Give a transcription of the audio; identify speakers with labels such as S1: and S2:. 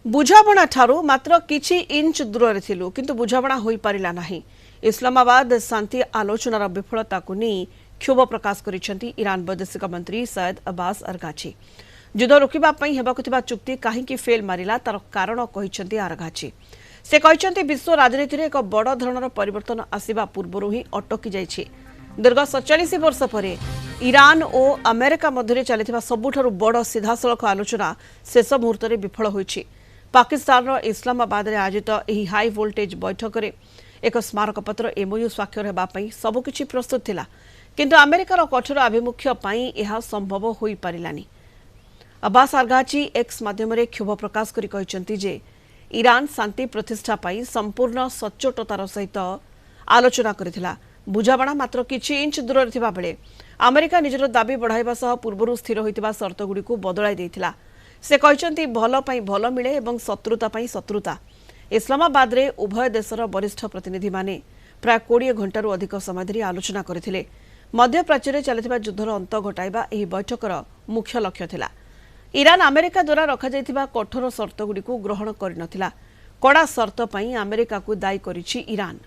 S1: बुझाबणा ठारू मात्र किछि इंच दूर थिलु किंतु बुझाबणा होई परिला नाही। इस्लामाबाद शांति आलोचनार विफलता को नहीं क्षोभ प्रकाश करिसेंती ईरान वैदेशिक मंत्री सैयद अब्बास अरगाची। युद्ध रोकिबा पई हेबाकु थिबा चुक्ति काहेकि फेल मारिला तार कारण कहिसेंती अरगाची। से कहिसेंती विश्व राजनीति रे एक बड़ धरणर परिवर्तन आसीबा पूर्वरु ही अटकी जाइछि। दीर्घ 47 वर्ष परे ईरान और अमेरिका मध्य चली सबुठारु बड़ सीधासलख आलोचना शेष मुहूर्त में विफल होइछि। पाकिस्तान इस्लामाबाद रे आयोजित एही हाई वोल्टेज बैठक रे एक स्मारक पत्र एमओयू स्वाक्षर हेबा पई सबकिछि प्रस्तुत थिला, किंतु अमेरिकार कठोर आभिमुख्य पई एहा संभव होई परिलानी। अब्बास अरगाची एक्स माध्यम रे क्षोभ प्रकाश करी कहिसेंती जे ईरान शांति प्रतिष्ठा पई संपूर्ण सच्चोटतार सहित आलोचना करिथिला। बुझाबणा मात्र किछि इंच दूर थिबा बेले अमेरिका निजर दाबी बढ़ाइबा सह पूर्वरु स्थिर होइतिबा शर्त गुडीको बदलाई दैथिला। से कहिसेंती भल पई भल मिले एवं शत्रुता पई शत्रुता। इस्लामाबाद रे उभय देशर वरिष्ठ प्रतिनिधि माने प्राय 20 घंटारू अधिक समय धरी आलोचना करथिले। मध्य प्राच्य रे चलिथिबा युद्धर अंत घटाइबा एही बैठकर मुख्य लक्ष्य थिला। ईरान अमेरिका द्वारा रखा जाइथिबा कठोर शर्त गुडीको ग्रहण करि नथिला। कड़ा शर्त पई अमेरिका को दायी करिछि ईरान।